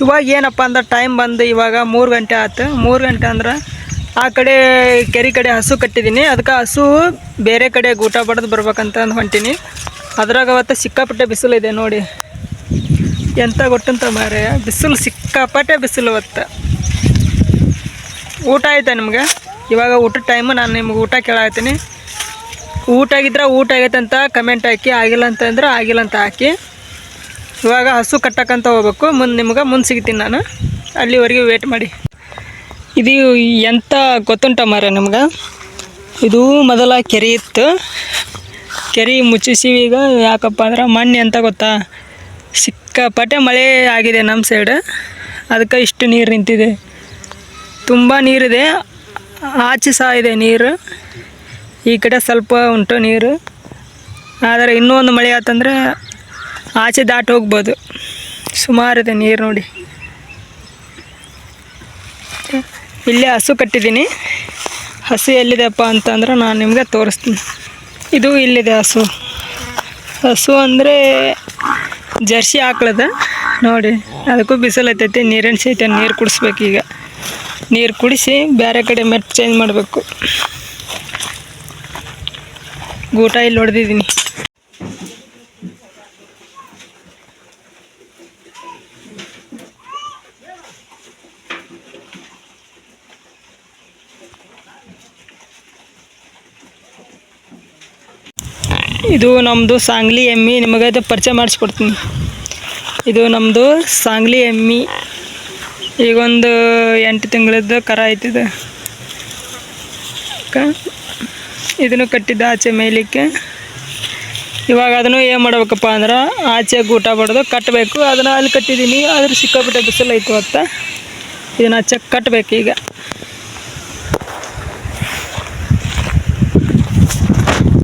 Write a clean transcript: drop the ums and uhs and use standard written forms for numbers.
ಇವಾಗ ಏನಪ್ಪ ಅಂದ್ರೆ ಟೈಮ್ ಬಂದು ಇವಾಗ 3 ಗಂಟೆ ಆಯ್ತು. 3 ಗಂಟೆ ಅಂದ್ರೆ ಆ ಕಡೆ ಕೆರೆ ಕಡೆ ಹಸು ಕಟ್ಟಿದ್ದೀನಿ. ಅದಕ್ಕೆ ಹಸು ಬೇರೆ ಕಡೆ ಊಟ ಬಡ್ದು ಬರ್ಬೇಕಂತ ಹೊಂಟೀನಿ. ಅದ್ರಾಗ ಅವತ್ತು ಸಿಕ್ಕಾಪಟ್ಟೆ ಬಿಸಿಲು ಇದೆ ನೋಡಿ, ಎಂತ ಗೊತ್ತಂತ ಮಾರೆ, ಬಿಸಿಲು ಸಿಕ್ಕಾಪಟ್ಟೆ ಬಿಸಿಲು ಅವತ್ತು. ಊಟ ಆಯ್ತಾ ನಿಮ್ಗೆ? ಇವಾಗ ಊಟದ ಟೈಮು. ನಾನು ನಿಮ್ಗೆ ಊಟ ಕೇಳಾಗ್ತೀನಿ. ಊಟ ಆಗಿದ್ರೆ ಊಟ ಆಗೈತೆ ಅಂತ ಕಮೆಂಟ್ ಹಾಕಿ, ಆಗಿಲ್ಲ ಅಂತಂದ್ರೆ ಆಗಿಲ್ಲ ಅಂತ ಹಾಕಿ. ಇವಾಗ ಹಸು ಕಟ್ಟಕ್ಕಂತ ಹೋಗ್ಬೇಕು. ಮುಂದೆ ಸಿಗ್ತೀನಿ ನಾನು, ಅಲ್ಲಿವರೆಗೆ ವೇಟ್ ಮಾಡಿ. ಇದು ಎಂತ ಗೊತ್ತುಂಟ ಮಾರ ನಮ್ಗೆ, ಇದು ಮೊದಲ ಕೆರೆ ಇತ್ತು. ಕೆರೆ ಮುಚ್ಚಿಸಿವಿ ಈಗ. ಯಾಕಪ್ಪ ಅಂದ್ರೆ ಮಣ್ಣು ಎಂತ ಗೊತ್ತಾ, ಸಿಕ್ಕಾಪಟ್ಟೆ ಮಳೆ ಆಗಿದೆ ನಮ್ಮ ಸೈಡ್. ಅದಕ್ಕೆ ಇಷ್ಟು ನೀರು ನಿಂತಿದೆ. ತುಂಬ ನೀರಿದೆ, ಆಚೆ ಸಹ ಇದೆ ನೀರು. ಈ ಕಡೆ ಸ್ವಲ್ಪ ಉಂಟು ನೀರು. ಆದರೆ ಇನ್ನೂ ಒಂದು ಮಳೆ ಆತಂದರೆ ಆಚೆ ದಾಟಿ ಹೋಗ್ಬೋದು. ಸುಮಾರಿದೆ ನೀರು ನೋಡಿ. ಇಲ್ಲೇ ಹಸು ಕಟ್ಟಿದ್ದೀನಿ. ಹಸು ಎಲ್ಲಿದೆಪ್ಪ ಅಂತಂದ್ರೆ ನಾನು ನಿಮಗೆ ತೋರಿಸ್ತೀನಿ. ಇದು ಇಲ್ಲಿದೆ ಹಸು. ಹಸು ಅಂದರೆ ಜರ್ಸಿ ಆಕಳದ ನೋಡಿ. ಅದಕ್ಕೂ ಬಿಸಿಲು ಐತೈತಿ, ನೀರಿನ ಸಹಿತ ನೀರು ಕುಡಿಸ್ಬೇಕು. ಈಗ ನೀರು ಕುಡಿಸಿ ಬೇರೆ ಕಡೆ ಮೆಟ್ಟು ಚೇಂಜ್ ಮಾಡಬೇಕು. ಊಟ ಇಲ್ಲಿ ಹೊಡೆದಿದ್ದೀನಿ. ಇದು ನಮ್ಮದು ಸಾಂಗ್ಲಿ ಎಮ್ಮೆ. ನಿಮಗೆ ಅದು ಪರಿಚಯ ಮಾಡಿಸ್ಕೊಡ್ತೀನಿ. ಇದು ನಮ್ಮದು ಸಾಂಗ್ಲಿ ಎಮ್ಮೆ. ಈಗೊಂದು 8 ತಿಂಗಳದ್ದು ಕರ ಆಯ್ತಿದೆ. ಇದನ್ನು ಕಟ್ಟಿದ್ದ ಆಚೆ ಮೇಯಲಿಕ್ಕೆ. ಇವಾಗ ಅದನ್ನು ಏನು ಮಾಡ್ಬೇಕಪ್ಪ ಅಂದ್ರೆ ಆಚೆ ಊಟ ಬಡ್ದು ಕಟ್ಟಬೇಕು. ಅದನ್ನು ಅಲ್ಲಿ ಕಟ್ಟಿದ್ದೀನಿ. ಆದ್ರೆ ಸಿಕ್ಕಾಪಟ್ಟೆ ಬಿಸಿಲು ಐತೆ ಹೊತ್ತ. ಇದನ್ನು ಆಚೆ ಕಟ್ಟಬೇಕು ಈಗ.